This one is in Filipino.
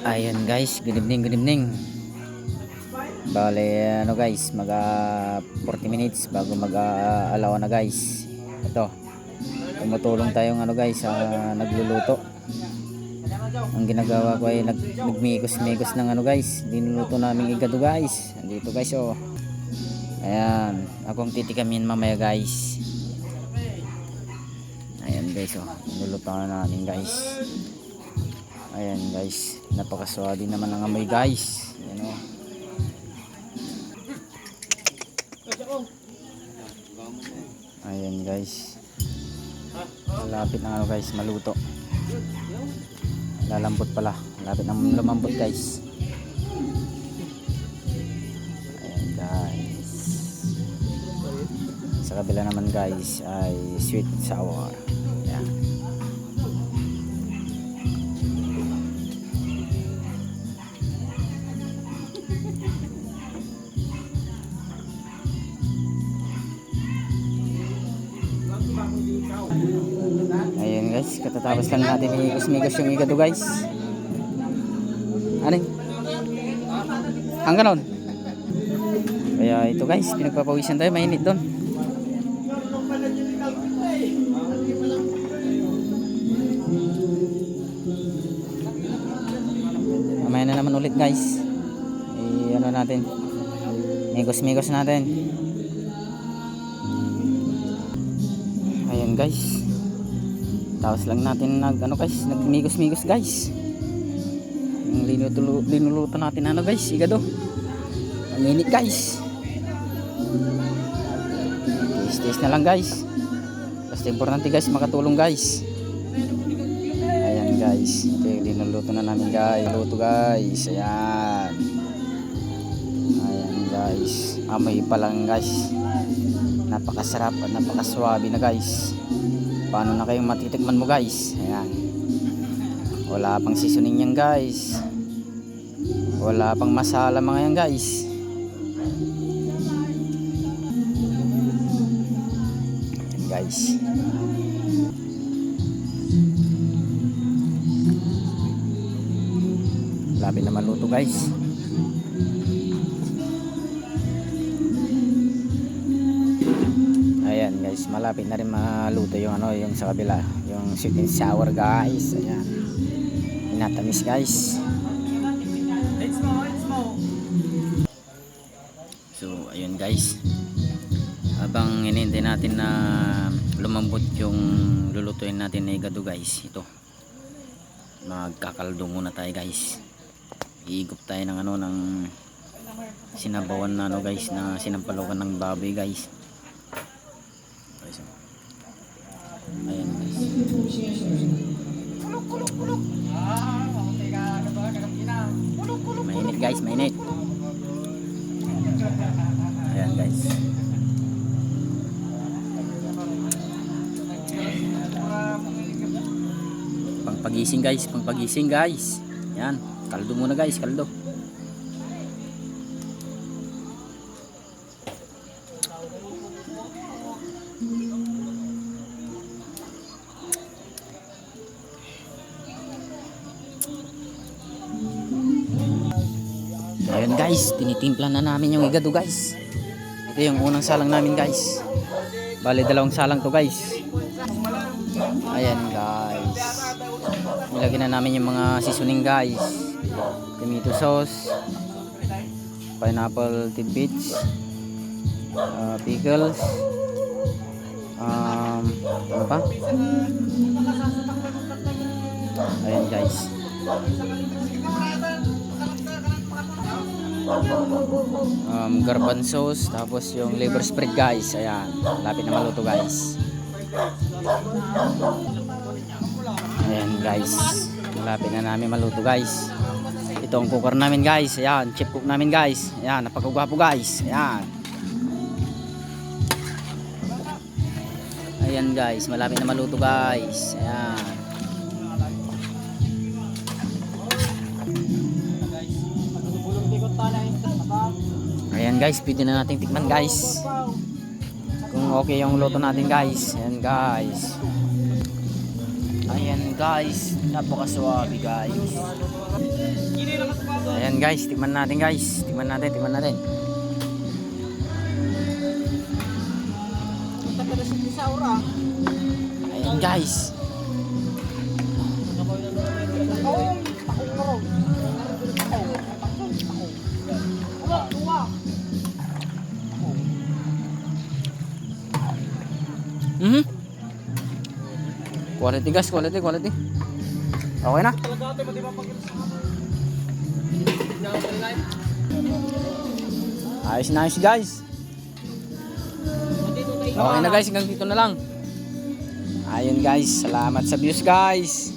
Ayan guys, good evening, good evening. Bale, ano guys, mag 40 minutes bago mag alaw na guys. Ito, tumutulong tayong ano guys, nagluluto. Ang ginagawa ko ay nagmikos-mikos ng ano guys, dinuluto namin igado guys. Andito guys oh. Ayan, akong titikamin mamaya guys. Ayan guys oh, niluluto na namin guys. Ayan guys, napakaswadi naman ang amoy guys. Ayan o. Ayan guys, malapit na ano guys, maluto. Lalambot pala, malapit na lumambot guys. Ayan guys, sa kabila naman guys ay sweet sour. Ayan. Ayan guys, katatapos lang natin i-migos yung igado guys. Ano yun? Ang ganon. Kaya ito guys, pinagpapawisan tayo, mainit doon. Mamaya na naman ulit guys. Ano natin, migos natin. Ayan guys, tapos lang natin nagmigos guys. Yung linuluto natin ano guys, igado. Ang init guys. Tiis na lang guys. Basta importante guys, makatulong guys. Ayan guys, ito yung linuluto na namin guys. Luto guys, ayan. Ayan guys, amoy pa lang guys. Napakasarap at napakaswabe na guys. Paano na kayong matitikman mo guys? Ayan, wala pang seasoning yan guys, wala pang masala mga yan guys. Ayan guys, labi na maluto guys. Ayan guys, malapit na rin maluto yung ano, yung sa kabila, yung sweet and sour guys. Ayan, inatamis guys. So ayun guys, habang hinihintay natin na lumambot yung lulutuin natin na igado guys, ito magkakaldo muna tayo guys. Iigop tayo ng ano, ng sinabawan na ano guys, na sinampalukan ng baboy guys. Ayan guys, mainit guys, mainit. Ayan guys, pangpagising guys. Ayan, kaldo muna guys, kaldo. Ayan guys, tinitimpla na namin yung igado guys. Ito yung unang salang namin guys. Bale, 2 salang to guys. Ayan guys, nilagyan na namin yung mga seasoning guys. Tomato sauce, pineapple tidbits, pickles, ano pa? Ayan guys, garbanzos, tapos yung liver spread guys. Ayan, lapit na maluto guys. Ayan guys, malapit na namin maluto guys. Ito ang cooker namin guys. Ayan, chip cook namin guys. Ayan, napakagwapo guys. Ayan. Ayan guys, malapit na maluto guys. Ayan. Ayan guys, pwede na nating tikman guys kung okay yung luto natin guys. Ayan guys, Ayan guys, napakaswabe guys. Ayan guys, tikman natin guys. Tikman natin. Ayan guys. Quality guys, quality. Okay na. Ayos na ayos guys. Okay na guys, hanggang dito na lang. Ayun guys, salamat sa views guys.